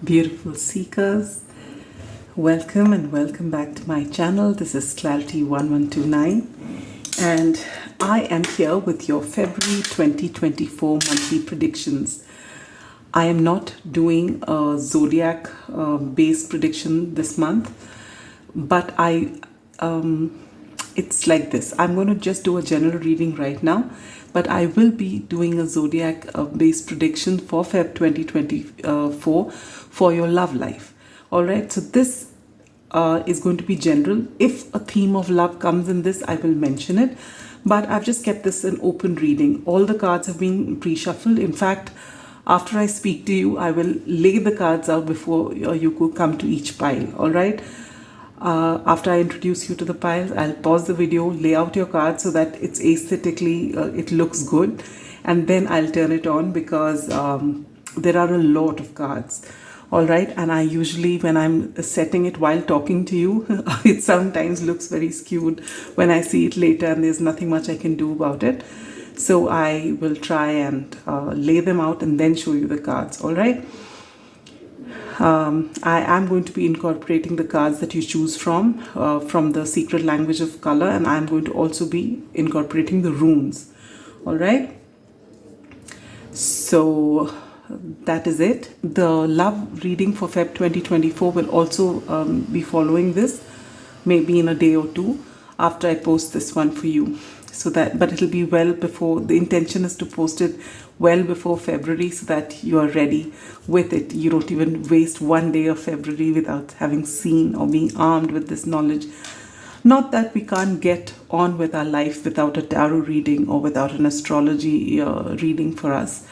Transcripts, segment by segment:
Beautiful seekers, welcome and welcome back to my channel. This is Clarity 1129 and I am here with your February 2024 monthly predictions. I am not doing a Zodiac based prediction this month, but it's like this. I'm going to just do a general reading right now, but I will be doing a Zodiac based prediction for Feb 2024 for your love life. All right, so this is going to be general. If a theme of love comes in this, I will mention it, but I've just kept this an open reading. All the cards have been pre-shuffled. In fact, after I speak to you, I will lay the cards out before you could come to each pile. All right. After I introduce you to the piles, I'll pause the video, lay out your cards so that it's aesthetically, it looks good. And then I'll turn it on because there are a lot of cards. All right. And I usually, when I'm setting it while talking to you, it sometimes looks very skewed when I see it later and there's nothing much I can do about it. So I will try and lay them out and then show you the cards. All right. I am going to be incorporating the cards that you choose from the secret language of color, and I'm going to also be incorporating the runes. All right. So that is it. The love reading for Feb 2024 will also be following this, maybe in a day or two after I post this one for you. So that, but it'll be well before, the intention is to post it well before February so that you are ready with it. You don't even waste one day of February without having seen or being armed with this knowledge. Not that we can't get on with our life without a tarot reading or without an astrology reading for us.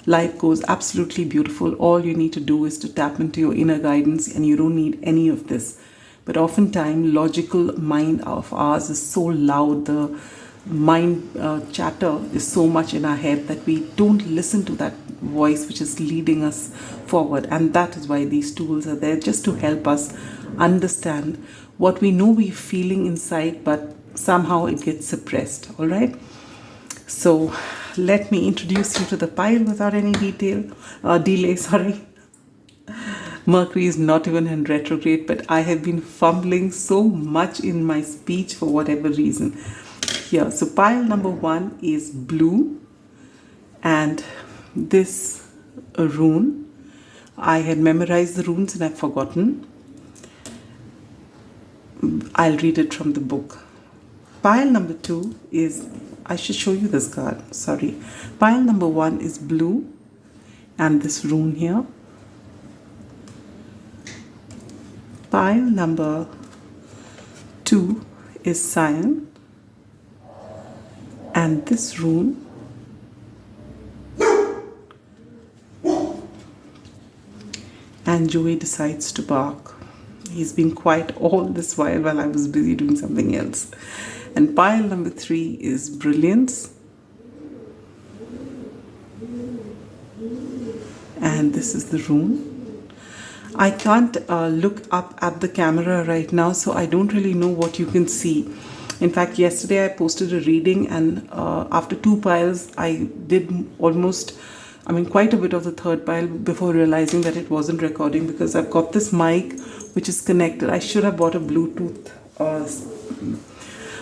Life goes absolutely beautiful. All you need to do is to tap into your inner guidance, and you don't need any of this. But oftentimes, logical mind of ours is so loud, the mind chatter is so much in our head that we don't listen to that voice which is leading us forward. And that is why these tools are there, just to help us understand what we know we're feeling inside, but somehow it gets suppressed. All right. So let me introduce you to the pile without any delay. Sorry. Mercury is not even in retrograde, but I have been fumbling so much in my speech for whatever reason. Here, so pile number 1 is blue, and this rune, I had memorized the runes and I've forgotten. I'll read it from the book. Pile number 2 is, I should show you this card, sorry. Pile number 1 is blue, and this rune here. Pile number 2 is CYAN, and this rune. And Joey decides to bark. He's been quiet all this while I was busy doing something else. And pile number 3 is brilliance. And this is the rune. I can't look up at the camera right now, so I don't really know what you can see. In fact, yesterday I posted a reading, and after 2 piles, I did quite a bit of the third pile before realizing that it wasn't recording, because I've got this mic which is connected. I should have bought a Bluetooth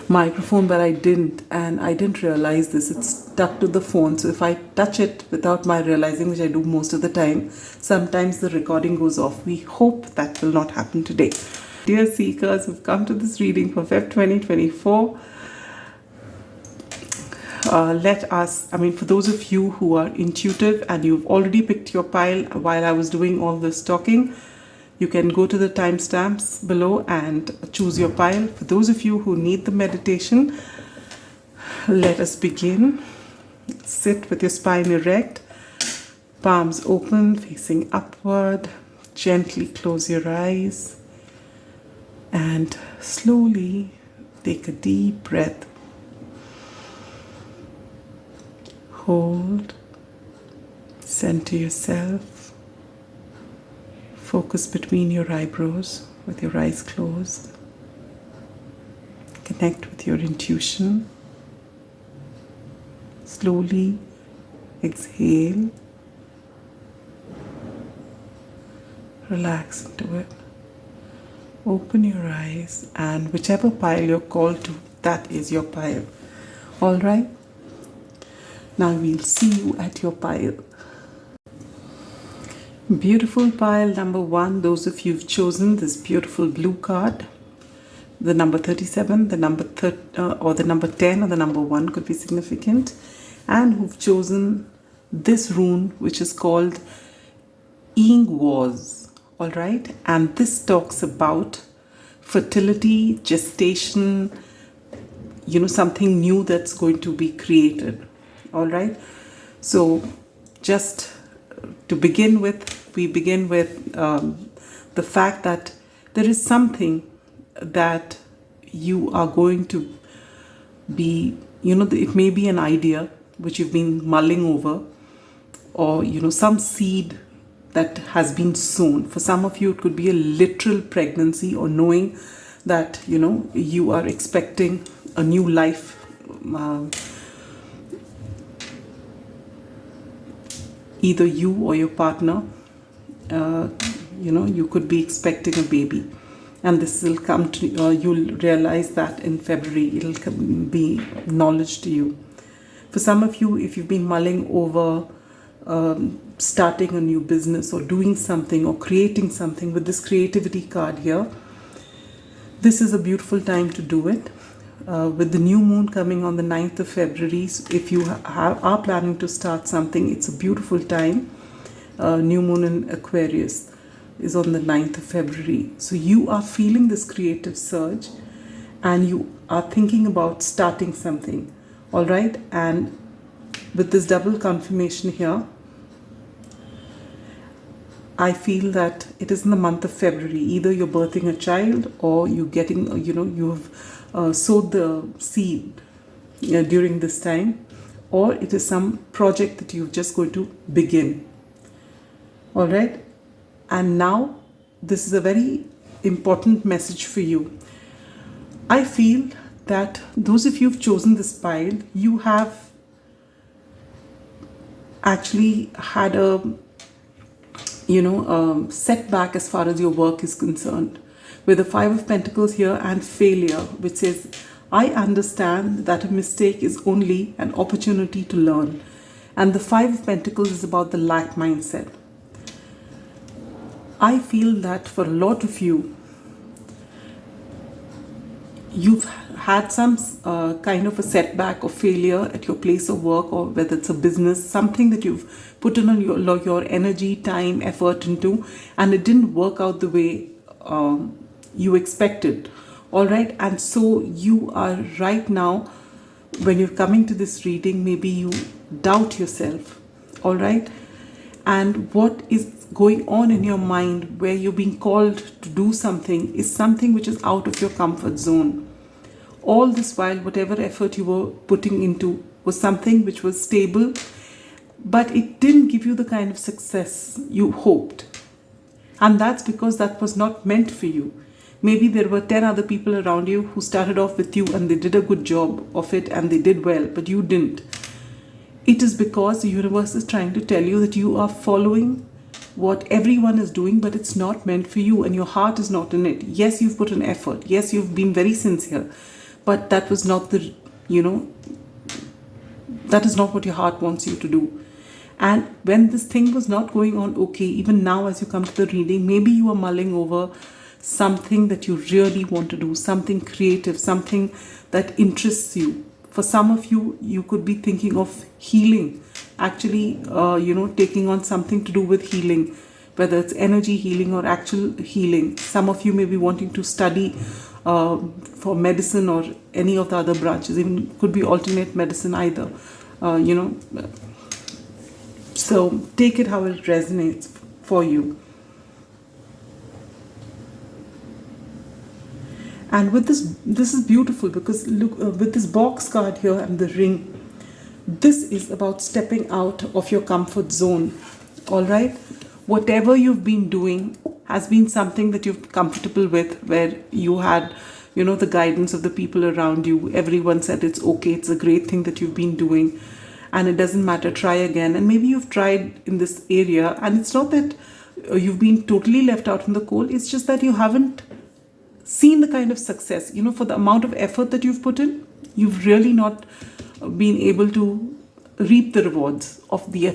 microphone, but I didn't, and I didn't realize this. It's stuck to the phone, so if I touch it without my realizing, which I do most of the time, sometimes the recording goes off. We hope that will not happen today. Dear seekers who've come to this reading for Feb 2024, for those of you who are intuitive and you've already picked your pile while I was doing all this talking, you can go to the timestamps below and choose your pile. For those of you who need the meditation, let us begin. Sit with your spine erect, palms open, facing upward. Gently close your eyes and slowly take a deep breath. Hold, center yourself, focus between your eyebrows with your eyes closed. Connect with your intuition. Slowly exhale Relax into it. Open your eyes, and whichever pile you're called to, that is your pile. All right? Now we'll see you at your pile. Beautiful pile number 1, those of you who've chosen this beautiful blue card. The number 37, the number or the number 10 or the number 1 could be significant. And who've chosen this rune, which is called INGWAZ. All right, and this talks about fertility, gestation, something new that's going to be created. All right, so just to begin with, we begin with the fact that there is something that you are going to be, it may be an idea which you've been mulling over, or some seed that has been sown. For some of you, it could be a literal pregnancy, or knowing that, you are expecting a new life. Either you or your partner, you could be expecting a baby. And this will come to, you'll realize that in February, it'll be knowledge to you. For some of you, if you've been mulling over starting a new business or doing something or creating something with this creativity card here, this is a beautiful time to do it. With the new moon coming on the 9th of February, if you are planning to start something, it's a beautiful time. New moon in Aquarius is on the 9th of February. So you are feeling this creative surge and you are thinking about starting something. All right, and with this double confirmation here, I feel that it is in the month of February. Either you're birthing a child, or you're getting, you've sowed the seed during this time, or it is some project that you're just going to begin. All right, and now this is a very important message for you. I feel that those of you who've chosen this pile, you have actually had a setback as far as your work is concerned, with the 5 of Pentacles here and failure, which says, I understand that a mistake is only an opportunity to learn. And the 5 of Pentacles is about the lack mindset. I feel that for a lot of you, you've had some kind of a setback or failure at your place of work, or whether it's a business, something that you've put in your energy, time, effort into, and it didn't work out the way you expected. All right, and so you are right now, when you're coming to this reading, maybe you doubt yourself. All right, and what is going on in your mind where you're being called to do something is something which is out of your comfort zone. All this while, whatever effort you were putting into was something which was stable, but it didn't give you the kind of success you hoped. And that's because that was not meant for you. Maybe there were 10 other people around you who started off with you and they did a good job of it and they did well, but you didn't. It is because the universe is trying to tell you that you are following what everyone is doing, but it's not meant for you and your heart is not in it. Yes, you've put an effort. Yes, you've been very sincere, but that was not the, that is not what your heart wants you to do. And when this thing was not going on okay, even now as you come to the reading, maybe you are mulling over something that you really want to do, something creative, something that interests you. For some of you, you could be thinking of healing, actually, taking on something to do with healing, whether it's energy healing or actual healing. Some of you may be wanting to study for medicine or any of the other branches, even could be alternate medicine either, So take it how it resonates for you. And with this is beautiful because look, with this box card here and the ring, this is about stepping out of your comfort zone. All right, whatever you've been doing has been something that you're comfortable with, where you had, the guidance of the people around you. Everyone said it's okay, it's a great thing that you've been doing, and it doesn't matter, try again. And maybe you've tried in this area, and it's not that you've been totally left out in the cold. It's just that you haven't seen the kind of success, for the amount of effort that you've put in. You've really not been able to reap the rewards of the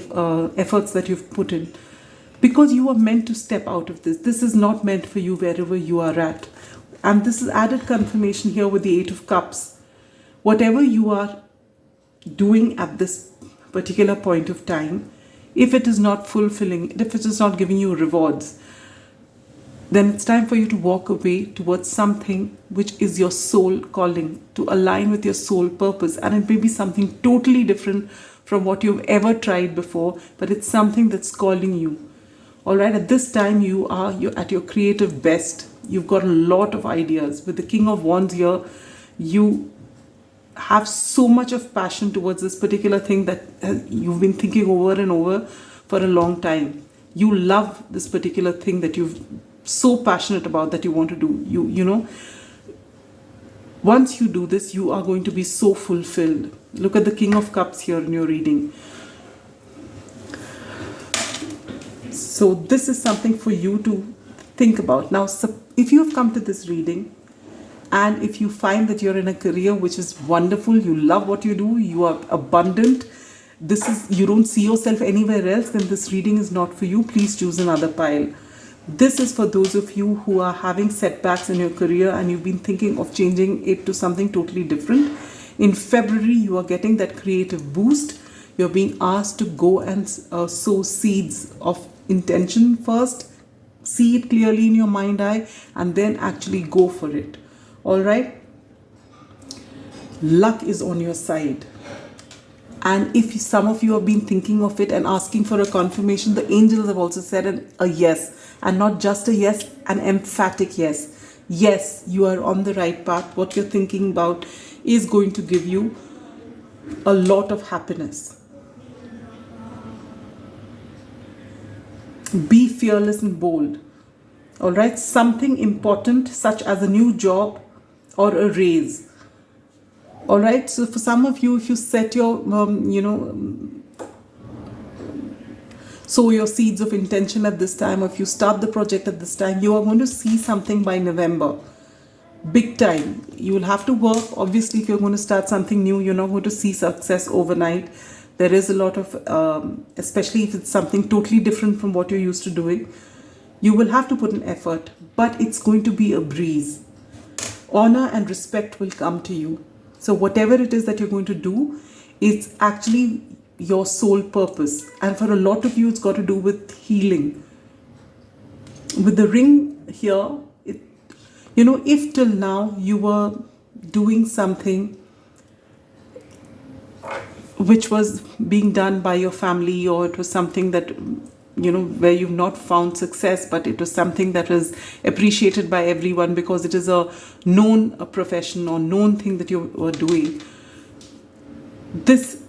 efforts that you've put in, because you are meant to step out of this. This is not meant for you wherever you are at. And this is added confirmation here with the Eight of Cups. Whatever you are doing at this particular point of time, if it is not fulfilling, if it is not giving you rewards, then it's time for you to walk away towards something which is your soul calling, to align with your soul purpose. And it may be something totally different from what you've ever tried before, but it's something that's calling you. All right, at this time you're at your creative best. You've got a lot of ideas. With the King of Wands here, you have so much of passion towards this particular thing that you've been thinking over and over for a long time. You love this particular thing that you've so passionate about, that you want to do. You know, once you do this, you are going to be so fulfilled. Look at the King of Cups here in your reading. So this is something for you to think about. Now, if you have come to this reading and if you find that you're in a career which is wonderful, you love what you do, you are abundant, you don't see yourself anywhere else, then this reading is not for you. Please choose another pile. This is for those of you who are having setbacks in your career and you've been thinking of changing it to something totally different. In February, you are getting that creative boost. You're being asked to go and sow seeds of intention first. See it clearly in your mind eye and then actually go for it. All right? Luck is on your side. And if some of you have been thinking of it and asking for a confirmation, the angels have also said a yes. And not just a yes, an emphatic yes. Yes, you are on the right path. What you're thinking about is going to give you a lot of happiness. Be fearless and bold. All right? Something important such as a new job or a raise. All right? So for some of you, if you set your, sow your seeds of intention at this time, or if you start the project at this time, you are going to see something by November. Big time. You will have to work. Obviously, if you're going to start something new, you're not going to see success overnight. There is a lot of, especially if it's something totally different from what you're used to doing, you will have to put an effort, but it's going to be a breeze. Honor and respect will come to you. So whatever it is that you're going to do, it's actually your soul purpose. And for a lot of you, it's got to do with healing. With the ring here, if till now you were doing something which was being done by your family, or it was something that, where you've not found success, but it was something that was appreciated by everyone because it is a known profession or known thing that you were doing. This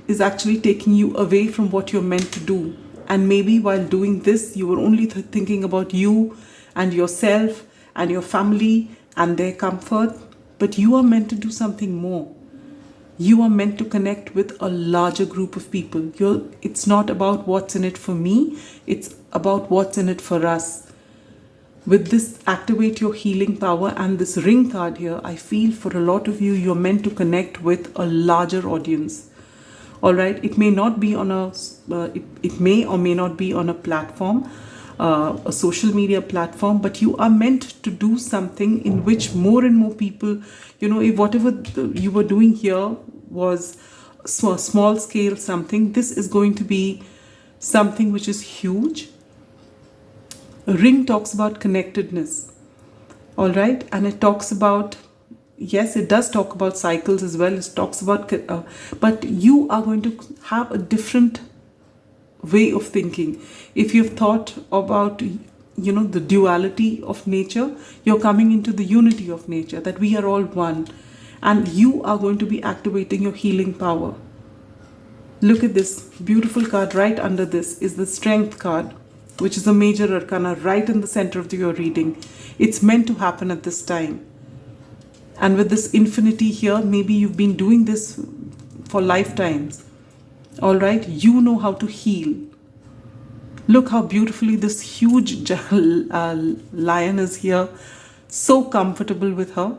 is actually taking you away from what you're meant to do. And maybe while doing this, you were only thinking about you and yourself and your family and their comfort. But you are meant to do something more. You are meant to connect with a larger group of people. It's not about what's in it for me. It's about what's in it for us. With this, activate your healing power. And this ring card here, I feel for a lot of you, you're meant to connect with a larger audience. All right, it may not be on it may or may not be on a platform, a social media platform, but you are meant to do something in which more and more people, if whatever you were doing here was small scale something, this is going to be something which is huge. A ring talks about connectedness. All right, and it talks about, yes, it does talk about cycles as well. It talks about, but you are going to have a different way of thinking. If you've thought about, the duality of nature, you're coming into the unity of nature, that we are all one. And you are going to be activating your healing power. Look at this beautiful card. Right under this is the Strength card, which is a major arcana right in the center of your reading. It's meant to happen at this time. And with this infinity here, maybe you've been doing this for lifetimes. All right, you know how to heal. Look how beautifully this huge lion is here, so comfortable with her,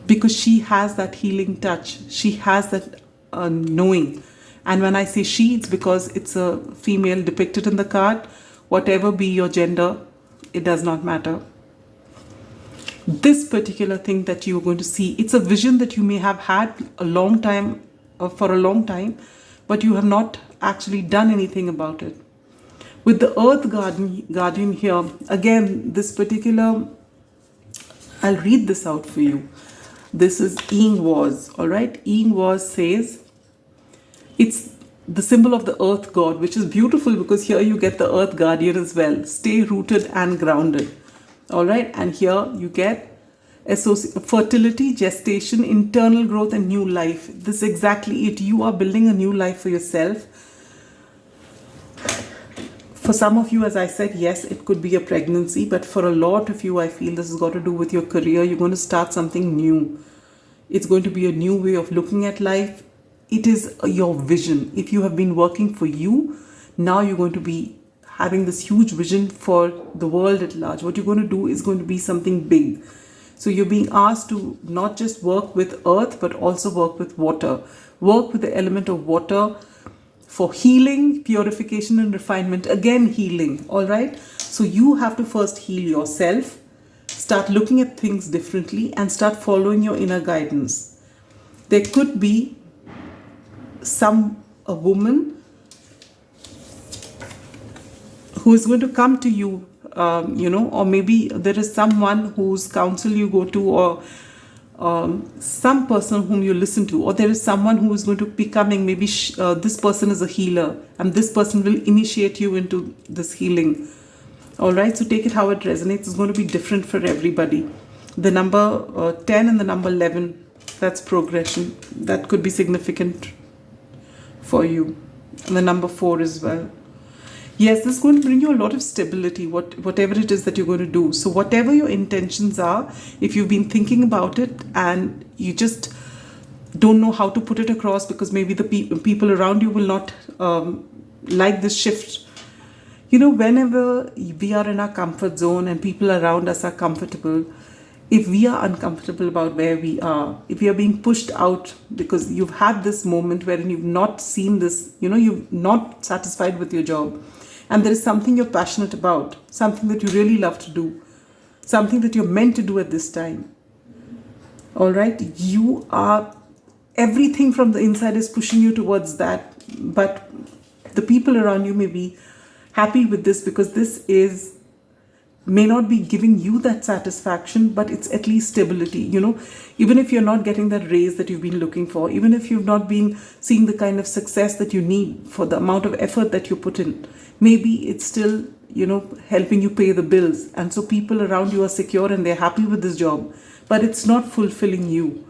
because she has that healing touch. She has that knowing. And when I say she, it's because it's a female depicted in the card. Whatever be your gender, it does not matter. This particular thing that you're going to see, it's a vision that you may have had a long time, for a long time, but you have not actually done anything about it. With the Earth Guardian here, again, this particular, I'll read this out for you. This is INGWAZ, all right? INGWAZ says, it's the symbol of the Earth God, which is beautiful because here you get the Earth Guardian as well. Stay rooted and grounded, all right? And here you get fertility, gestation, internal growth, and new life. This is exactly it. You are building a new life for yourself. For some of you, as I said, yes, it could be a pregnancy, but for a lot of you, I feel this has got to do with your career. You're going to start something new. It's going to be a new way of looking at life. It is your vision. If you have been working for you, now you're going to be having this huge vision for the world at large. What you're going to do is going to be something big. So you're being asked to not just work with earth, but also work with water. Work with the element of water for healing, purification, and refinement. Again, healing, all right? So you have to first heal yourself, start looking at things differently, and start following your inner guidance. There could be a woman who is going to come to you, or maybe there is someone whose counsel you go to, or some person whom you listen to, or there is someone who is going to be coming. Maybe this person is a healer, and this person will initiate you into this healing. All right, so take it how it resonates. It's going to be different for everybody. The number 10 and the number 11, that's progression. That could be significant for you. And the number 4 as well. Yes, this is going to bring you a lot of stability, whatever it is that you're going to do. So whatever your intentions are, if you've been thinking about it and you just don't know how to put it across because maybe the people around you will not like this shift. Whenever we are in our comfort zone and people around us are comfortable, if we are uncomfortable about where we are, if we are being pushed out because you've had this moment wherein you've not seen this, you're not satisfied with your job, and there is something you're passionate about, something that you really love to do, something that you're meant to do at this time. All right, everything from the inside is pushing you towards that, but the people around you may be happy with this because this may not be giving you that satisfaction, but it's at least stability. Even if you're not getting that raise that you've been looking for, even if you've not been seeing the kind of success that you need for the amount of effort that you put in, maybe it's still, helping you pay the bills. And so people around you are secure and they're happy with this job, but it's not fulfilling you.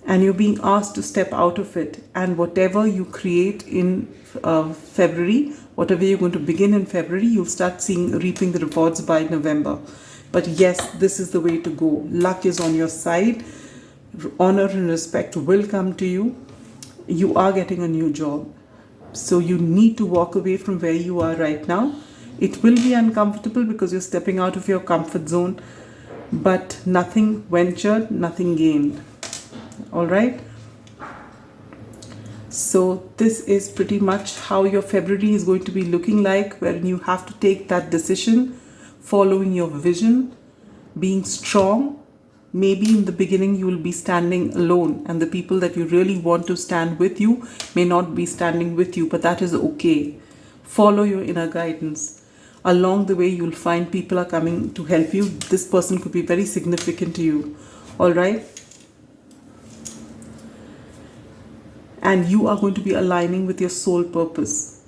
And you're being asked to step out of it. And whatever you create in February, whatever you're going to begin in February, you'll start reaping the rewards by November. But yes, this is the way to go. Luck is on your side. Honor and respect will come to you. You are getting a new job. So you need to walk away from where you are right now. It will be uncomfortable because you're stepping out of your comfort zone, but nothing ventured, nothing gained. All right. So this is pretty much how your February is going to be looking like, wherein you have to take that decision, following your vision, being strong. Maybe in the beginning you will be standing alone and the people that you really want to stand with you may not be standing with you, but that is okay. Follow your inner guidance. Along the way you'll find people are coming to help you. This person could be very significant to you. All right. And you are going to be aligning with your soul purpose.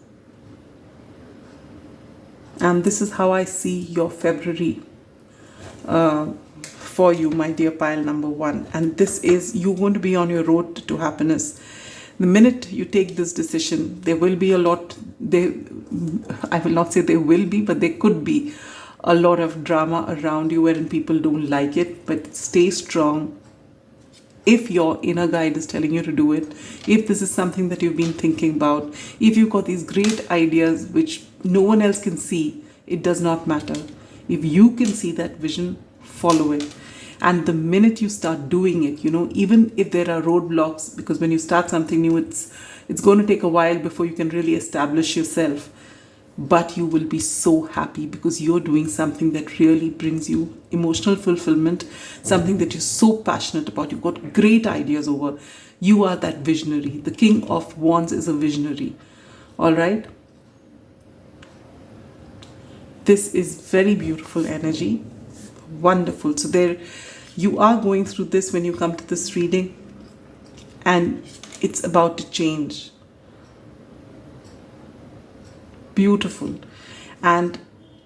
And this is how I see your February for you, my dear pile number 1. And this is, you're going to be on your road to happiness. The minute you take this decision, there will be I will not say there will be, but there could be a lot of drama around you wherein people don't like it. But stay strong. if your inner guide is telling you to do it, if this is something that you've been thinking about, if you've got these great ideas which no one else can see, it does not matter. If you can see that vision, follow it. And the minute you start doing it, even if there are roadblocks, because when you start something new, it's going to take a while before you can really establish yourself. But you will be so happy because you're doing something that really brings you emotional fulfillment, something that you're so passionate about. You've got great ideas over. You are that visionary. The King of Wands is a visionary. All right? This is very beautiful energy. Wonderful. So there, you are going through this when you come to this reading, and it's about to change. Beautiful. And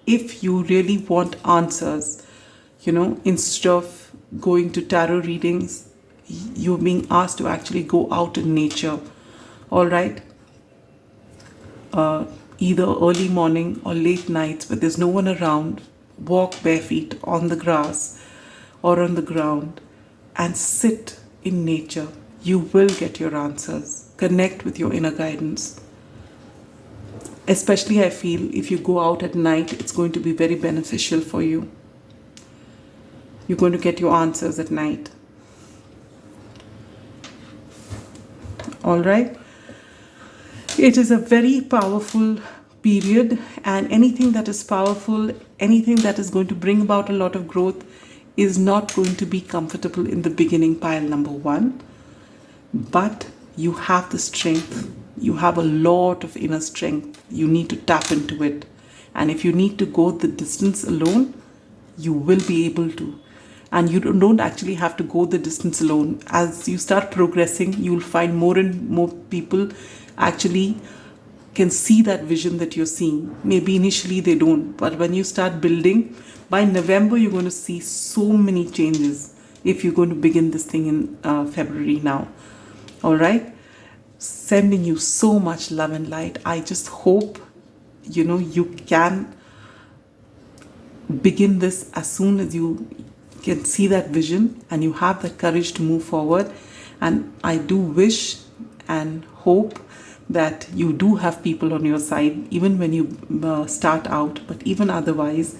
if you really want answers, instead of going to tarot readings, you're being asked to actually go out in nature. All right? Either early morning or late nights where there's no one around, walk bare feet on the grass or on the ground and sit in nature. You will get your answers. Connect with your inner guidance. Especially, I feel, if you go out at night, it's going to be very beneficial for you. You're going to get your answers at night. All right? It is a very powerful period, and anything that is powerful, anything that is going to bring about a lot of growth is not going to be comfortable in the beginning, pile number 1. But you have the strength. You have a lot of inner strength. You need to tap into it. And if you need to go the distance alone, you will be able to. And you don't actually have to go the distance alone. As you start progressing, you'll find more and more people actually can see that vision that you're seeing. Maybe initially they don't, but when you start building, by November you're going to see so many changes if you're going to begin this thing in February now. All right? Sending you so much love and light. I just hope, you can begin this as soon as you can see that vision and you have the courage to move forward. And I do wish and hope that you do have people on your side, even when you start out, but even otherwise,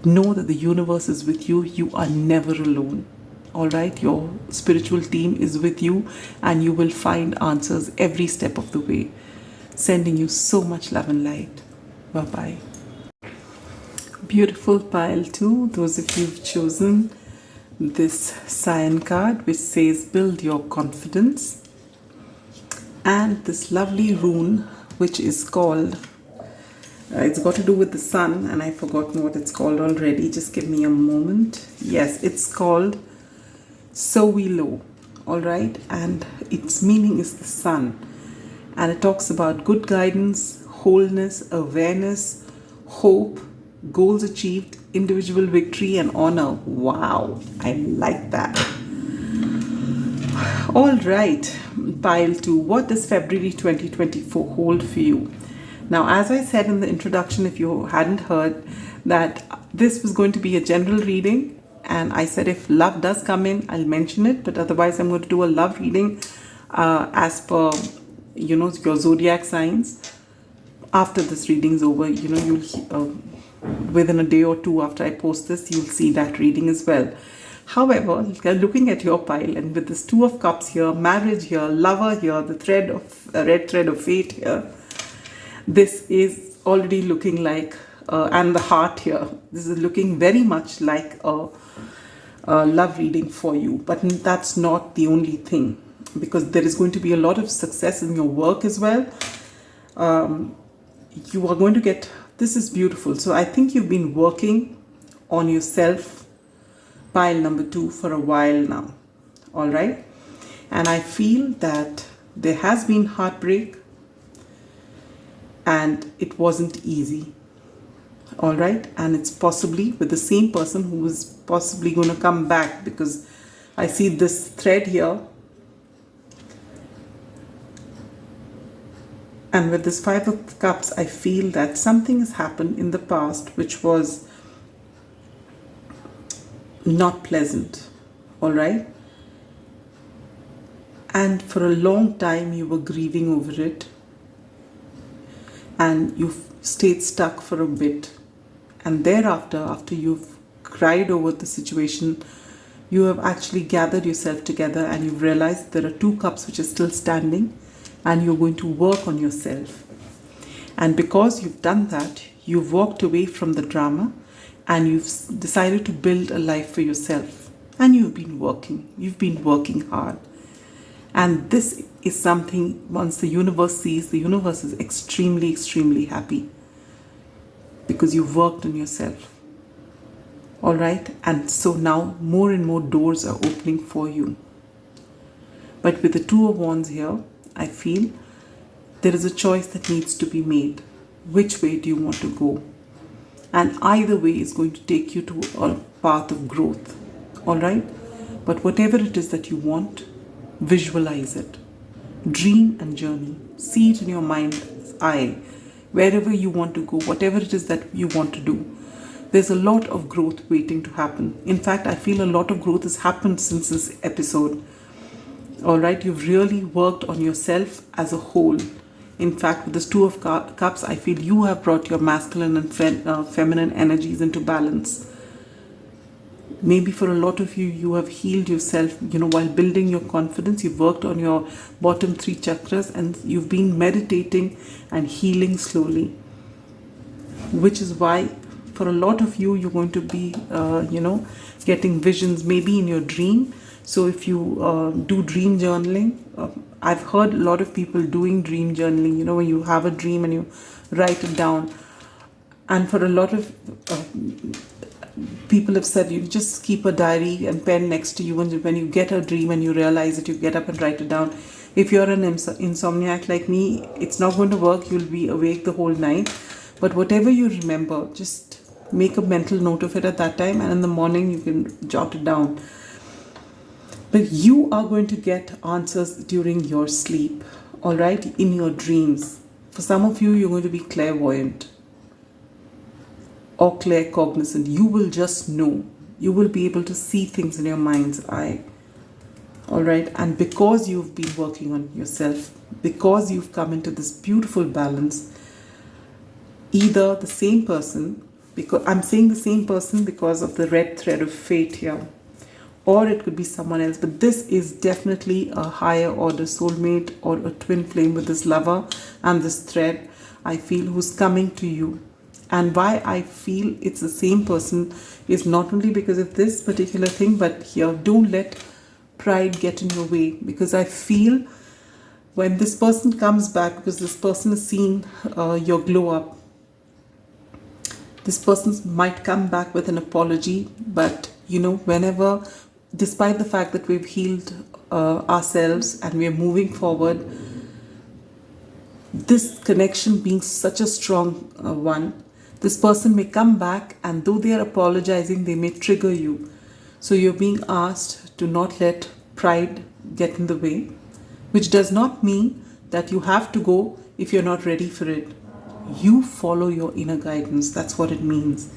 know that the universe is with you. You are never alone. All right, your spiritual team is with you and you will find answers every step of the way. Sending you so much love and light. Bye-bye. Beautiful pile 2, those of you who've chosen this CYAN card which says build your confidence, and this lovely rune which is called, it's got to do with the sun and I've forgotten what it's called already. Just give me a moment. Yes, it's called SOWILO, all right, and its meaning is the sun, and it talks about good guidance, wholeness, awareness, hope, goals achieved, individual victory and honor. Wow, I like that. All right, pile 2, what does February 2024 hold for you? Now, as I said in the introduction, if you hadn't heard, that this was going to be a general reading. And I said if love does come in, I'll mention it. But otherwise, I'm going to do a love reading as per, your zodiac signs. After this reading's over, you'll within a day or two after I post this, you'll see that reading as well. However, looking at your pile and with this 2 of Cups here, marriage here, lover here, the red thread of fate here, this is already looking like, and the heart here, this is looking very much like a love reading for you. But that's not the only thing, because there is going to be a lot of success in your work as well. You are going to get, this is beautiful. So I think you've been working on yourself, pile number 2, for a while now. All right. And I feel that there has been heartbreak and it wasn't easy. All right. And it's possibly with the same person who is possibly going to come back, because I see this thread here. And with this 5 of Cups, I feel that something has happened in the past which was not pleasant. All right. and for a long time you were grieving over it, and you've stayed stuck for a bit, and thereafter, after you've cried over the situation, you have actually gathered yourself together and you've realized there are 2 cups which are still standing, and you're going to work on yourself. And because you've done that, you've walked away from the drama and you've decided to build a life for yourself. And you've been working hard. And this is something, once the universe sees, the universe is extremely, extremely happy because you've worked on yourself. All right? And so now more and more doors are opening for you. But with the 2 of Wands here, I feel there is a choice that needs to be made. Which way do you want to go? And either way is going to take you to a path of growth. All right? But whatever it is that you want, visualize it. Dream and journey. See it in your mind's eye. Wherever you want to go, whatever it is that you want to do. There's a lot of growth waiting to happen. In fact, I feel a lot of growth has happened since this episode. All right, you've really worked on yourself as a whole. In fact, with this 2 of Cups, I feel you have brought your masculine and feminine energies into balance. Maybe for a lot of you, you have healed yourself, while building your confidence. You've worked on your bottom 3 chakras and you've been meditating and healing slowly. Which is why for a lot of you, you're going to be, getting visions maybe in your dream. So if you do dream journaling, I've heard a lot of people doing dream journaling, when you have a dream and you write it down. And for a lot of people have said you just keep a diary and pen next to you, and when you get a dream and you realize it, you get up and write it down. If you're an insomniac like me, it's not going to work. You'll be awake the whole night. But whatever you remember, just make a mental note of it at that time, and in the morning you can jot it down. But you are going to get answers during your sleep, all right, in your dreams. For some of you, you're going to be clairvoyant or claircognizant. You will just know. You will be able to see things in your mind's eye, all right? And because you've been working on yourself, because you've come into this beautiful balance, either the same person, because I'm saying the same person because of the red thread of fate here, or it could be someone else, but this is definitely a higher order soulmate or a twin flame with this lover and this thread, I feel, who's coming to you. And why I feel it's the same person is not only because of this particular thing, but here, don't let pride get in your way, because I feel when this person comes back, because this person has seen your glow up, this person might come back with an apology, but whenever, despite the fact that we've healed ourselves and we're moving forward, this connection being such a strong one, this person may come back, and though they are apologizing, they may trigger you. So you're being asked to not let pride get in the way, which does not mean that you have to go if you're not ready for it. You follow your inner guidance. That's what it means.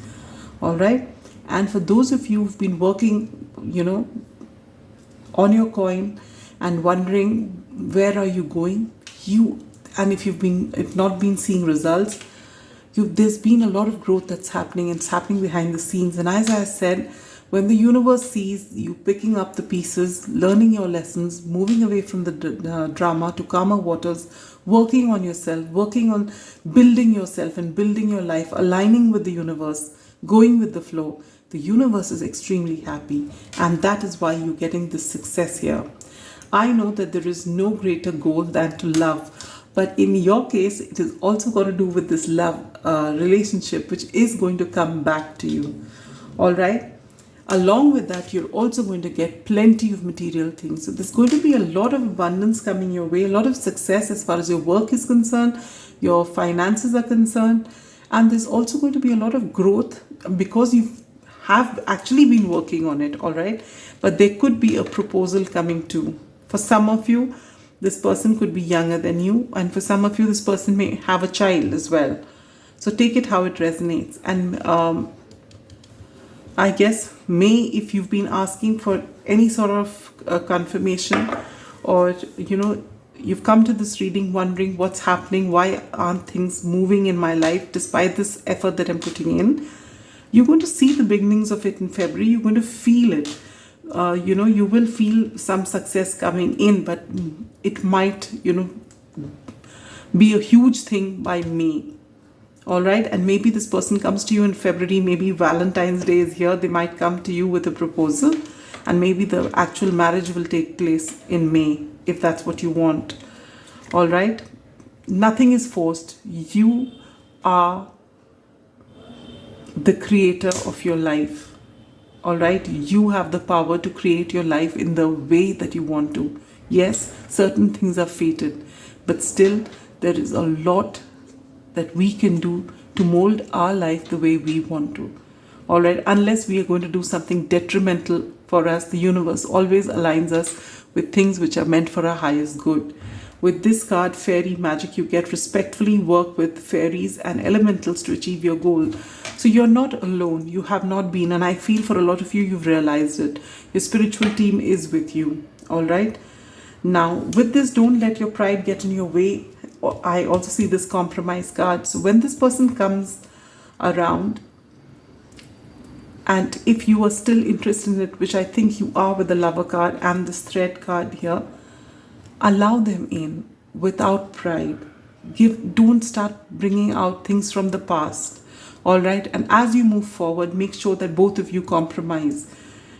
All right. And for those of you who've been working, on your coin and wondering where are you going, and if not been seeing results, there's been a lot of growth that's happening, and it's happening behind the scenes. And as I said, when the universe sees you picking up the pieces, learning your lessons, moving away from the drama to calmer waters, working on yourself, working on building yourself and building your life, aligning with the universe, going with the flow, the universe is extremely happy. And that is why you're getting this success here. I know that there is no greater goal than to love. But in your case, it is also got to do with this love relationship, which is going to come back to you. All right. Along with that, you're also going to get plenty of material things. So there's going to be a lot of abundance coming your way, a lot of success as far as your work is concerned, your finances are concerned. And there's also going to be a lot of growth because you have actually been working on it. All right. But there could be a proposal coming too. For some of you, this person could be younger than you, and for some of you, this person may have a child as well. So take it how it resonates. And I guess if you've been asking for any sort of confirmation or you've come to this reading wondering what's happening, why aren't things moving in my life despite this effort that I'm putting in. You're going to see the beginnings of it in February. You're going to feel it. You will feel some success coming in, but it might be a huge thing by May. All right, and maybe this person comes to you in February, maybe Valentine's Day is here, they might come to you with a proposal, and maybe the actual marriage will take place in May, if that's what you want. All right, nothing is forced. You are the creator of your life. All right, you have the power to create your life in the way that you want to. Yes, certain things are fated, but still there is a lot that we can do to mold our life the way we want to. All right, unless we are going to do something detrimental for us, the universe always aligns us with things which are meant for our highest good. With this card, Fairy Magic, you get respectfully work with fairies and elementals to achieve your goal. So you're not alone. You have not been, and I feel for a lot of you, you've realized it. Your spiritual team is with you. All right. Now, with this, don't let your pride get in your way. I also see this compromise card. So when this person comes around, and if you are still interested in it, which I think you are with the Lover card and this Thread card here, allow them in without pride. Don't start bringing out things from the past. All right, and as you move forward, make sure that both of you compromise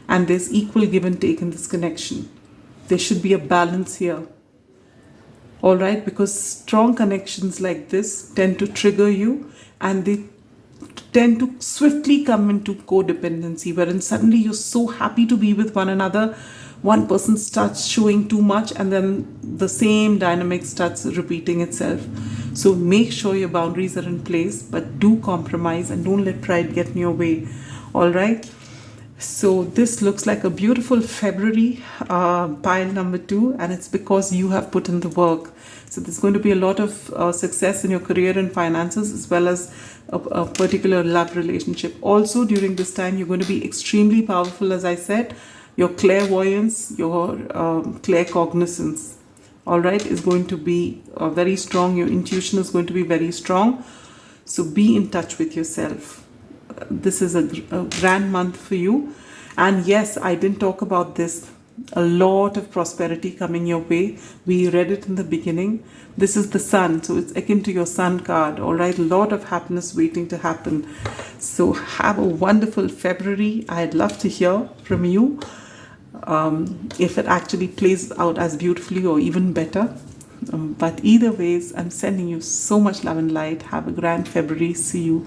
and there's equal give and take in this connection. There should be a balance here. All right, because strong connections like this tend to trigger you, and they tend to swiftly come into codependency, wherein suddenly you're so happy to be with one another, one person starts showing too much, and then the same dynamic starts repeating itself. So make sure your boundaries are in place, but do compromise and don't let pride get in your way. All right. So this looks like a beautiful February pile number 2, and it's because you have put in the work. So there's going to be a lot of success in your career and finances, as well as a particular love relationship. Also during this time, you're going to be extremely powerful, as I said. Your clairvoyance, your claircognizance, all right, is going to be very strong. Your intuition is going to be very strong. So be in touch with yourself. This is a grand month for you. And yes, I didn't talk about this. A lot of prosperity coming your way. We read it in the beginning. This is the sun, so it's akin to your sun card. All right, a lot of happiness waiting to happen. So have a wonderful February. I'd love to hear from you if it actually plays out as beautifully or even better. But either ways, I'm sending you so much love and light. Have a grand February. See you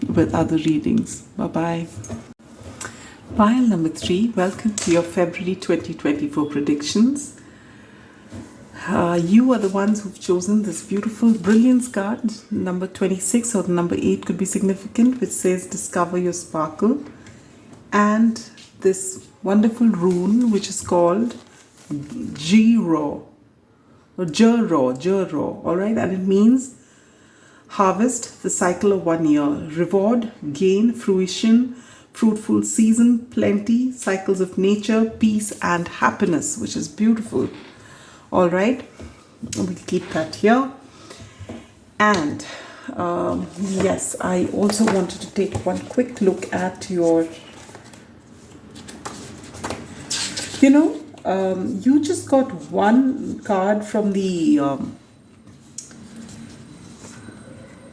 with other readings. Bye-bye. Pile number 3, welcome to your February 2024 predictions. You are the ones who've chosen this beautiful brilliance card. Number 26 or number 8 could be significant, which says discover your sparkle. And this wonderful rune, which is called JERA, all right, and it means harvest, the cycle of 1 year, reward, gain, fruition, fruitful season, plenty, cycles of nature, peace and happiness, which is beautiful. All right, we'll keep that here. And yes, I also wanted to take one quick look at your, you just got one card from the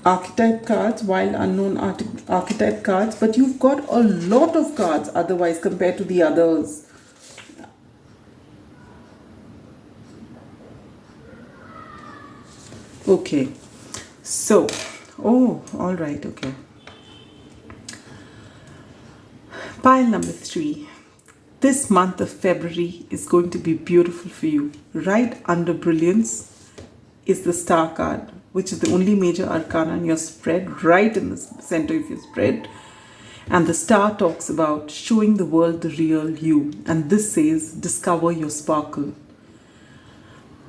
archetype cards, wild unknown archetype cards, but you've got a lot of cards otherwise compared to the others. Okay, so, all right, okay. Pile number 3. This month of February is going to be beautiful for you. Right under brilliance is the star card, which is the only major arcana in your spread, right in the center of your spread. And the star talks about showing the world the real you. And this says, discover your sparkle.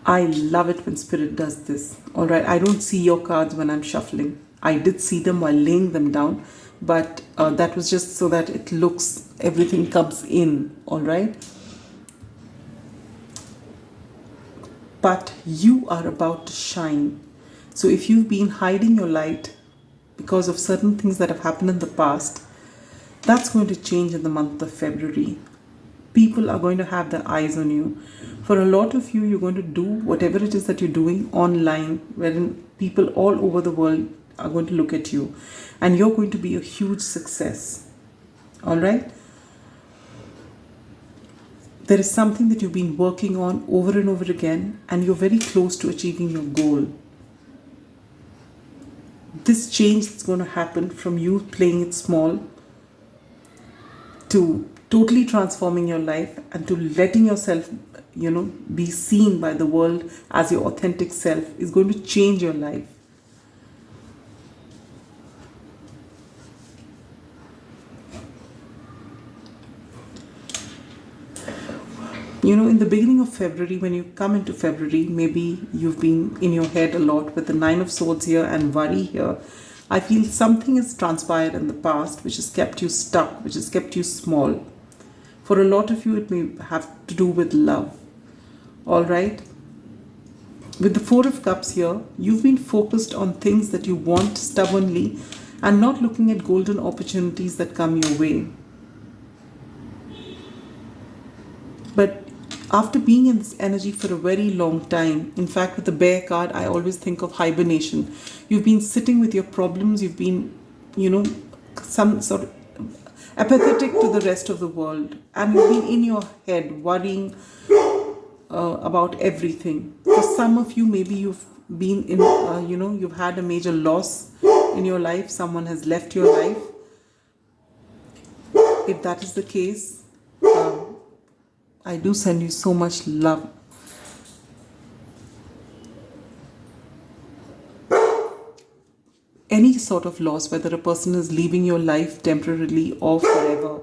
I love it when Spirit does this. All right, I don't see your cards when I'm shuffling. I did see them while laying them down, but that was just so that it looks, everything comes in. All right. but you are about to shine. So if you've been hiding your light because of certain things that have happened in the past, that's going to change in the month of February. People are going to have their eyes on you. For a lot of you, you're going to do whatever it is that you're doing online, wherein people all over the world are going to look at you, and you're going to be a huge success. All right? There is something that you've been working on over and over again, and you're very close to achieving your goal. This change is going to happen from you playing it small to totally transforming your life and to letting yourself, be seen by the world as your authentic self is going to change your life. In the beginning of February, when you come into February, maybe you've been in your head a lot with the 9 of Swords here and worry here. I feel something has transpired in the past which has kept you stuck, which has kept you small. For a lot of you, it may have to do with love. All right? With the 4 of Cups here, you've been focused on things that you want stubbornly and not looking at golden opportunities that come your way. But after being in this energy for a very long time, in fact, with the Bear card, I always think of hibernation. You've been sitting with your problems. You've been, some sort of apathetic to the rest of the world. And you've been in your head worrying about everything. For some of you, maybe you've been in, you've had a major loss in your life. Someone has left your life. If that is the case, I do send you so much love. Any sort of loss, whether a person is leaving your life temporarily or forever,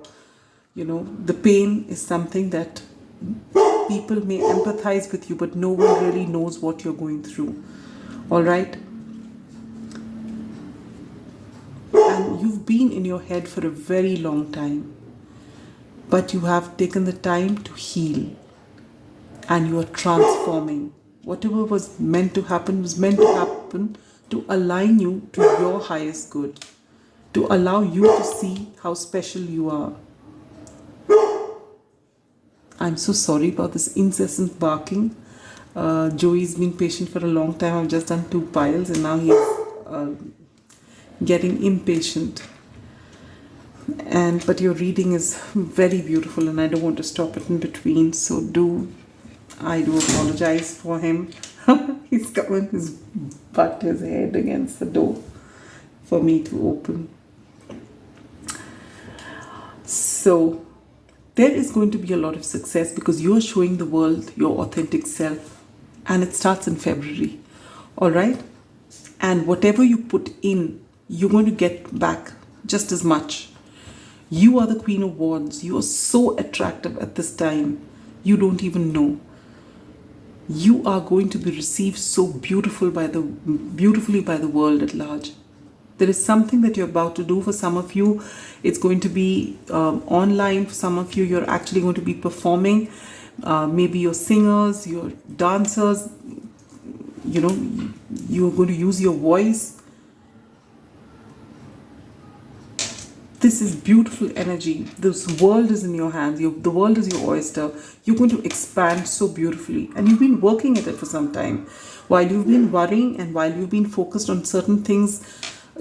the pain is something that people may empathize with you, but no one really knows what you're going through. All right? And you've been in your head for a very long time. But you have taken the time to heal, and you are transforming. Whatever was meant to happen was meant to happen to align you to your highest good, to allow you to see how special you are. I'm so sorry about this incessant barking. Joey's been patient for a long time. I've just done 2 piles and now he's getting impatient. But your reading is very beautiful and I don't want to stop it in between, so I do apologize for him. He's coming his head against the door for me to open. So there is going to be a lot of success because you're showing the world your authentic self, and it starts in February. All right? And whatever you put in, you're going to get back just as much. You are the Queen of Wands. You are so attractive at this time. You don't even know. You are going to be received so beautifully by the world at large. There is something that you're about to do. For some of you, it's going to be online. For some of you, you're actually going to be performing. Maybe you're singers, you're dancers. You're going to use your voice. This is beautiful energy. This world is in your hands. The world is your oyster. You're going to expand so beautifully. And you've been working at it for some time. While you've been worrying and while you've been focused on certain things,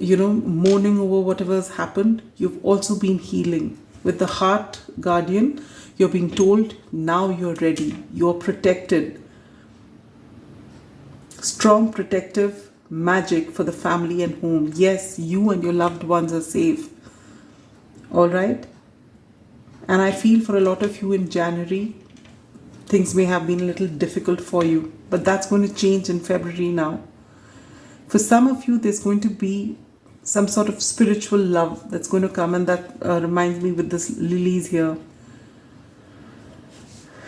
mourning over whatever has happened, you've also been healing. With the Heart Guardian, you're being told, now you're ready. You're protected. Strong protective magic for the family and home. Yes, you and your loved ones are safe. All right? And I feel for a lot of you in January, things may have been a little difficult for you, but that's going to change in February now. For some of you, there's going to be some sort of spiritual love that's going to come, and that reminds me with this lilies here.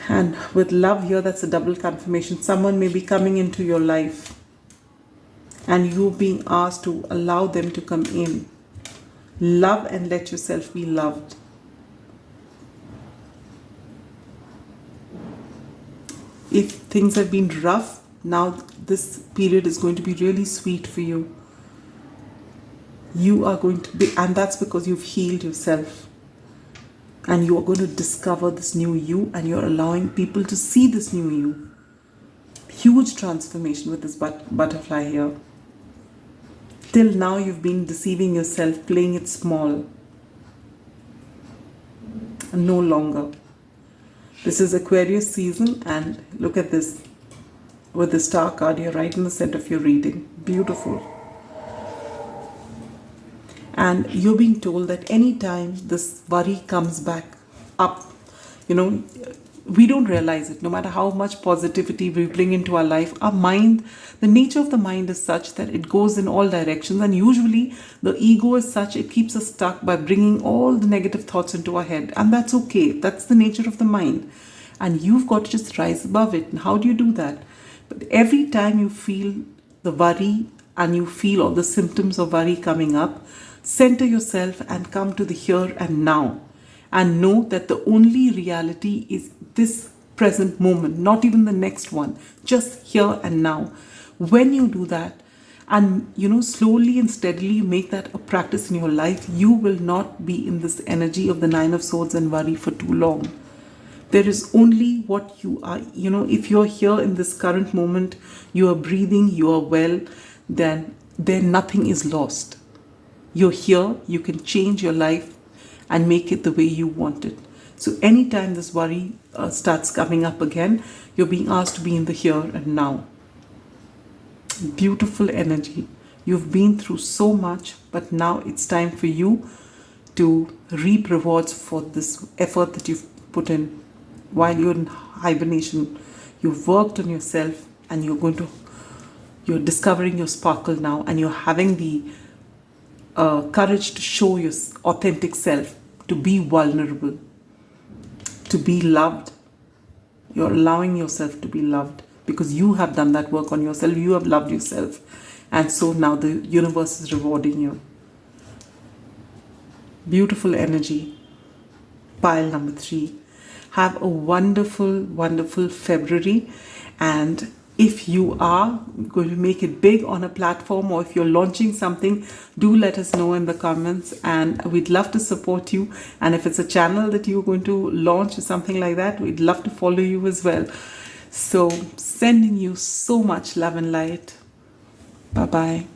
And with love here, that's a double confirmation. Someone may be coming into your life and you being asked to allow them to come in. Love and let yourself be loved. If things have been rough, Now this period is going to be really sweet for you. You are going to be, and that's because you've healed yourself. And you are going to discover this new you, and you're allowing people to see this new you. Huge transformation with this butterfly here. Till now you've been deceiving yourself, playing it small. And no longer. This is Aquarius season, and look at this. With the star card here right in the center of your reading. Beautiful. And you're being told that anytime this worry comes back up, we don't realize it. No matter how much positivity we bring into our life, our mind, the nature of the mind is such that it goes in all directions. And usually the ego is such, it keeps us stuck by bringing all the negative thoughts into our head. And that's okay. That's the nature of the mind. And you've got to just rise above it. And how do you do that? But every time you feel the worry and you feel all the symptoms of worry coming up, center yourself and come to the here and now. And know that the only reality is this present moment, not even the next one, just here and now. When you do that, and slowly and steadily make that a practice in your life, you will not be in this energy of the Nine of Swords and worry for too long. There is only what you are. If you're here in this current moment, you are breathing, you are well, then nothing is lost. You're here, you can change your life and make it the way you want it. So anytime this worry starts coming up again, you're being asked to be in the here and now. Beautiful energy. You've been through so much, but now it's time for you to reap rewards for this effort that you've put in while you're in hibernation. You've worked on yourself, and you're discovering your sparkle now, and you're having the courage to show your authentic self, to be vulnerable, to be loved. You're allowing yourself to be loved because you have done that work on yourself. You have loved yourself. And so now the universe is rewarding you. Beautiful energy. Pile number 3. Have a wonderful, wonderful February. And if you are going to make it big on a platform, or if you're launching something, do let us know in the comments, and we'd love to support you. And if it's a channel that you're going to launch or something like that, we'd love to follow you as well. So sending you so much love and light. Bye-bye.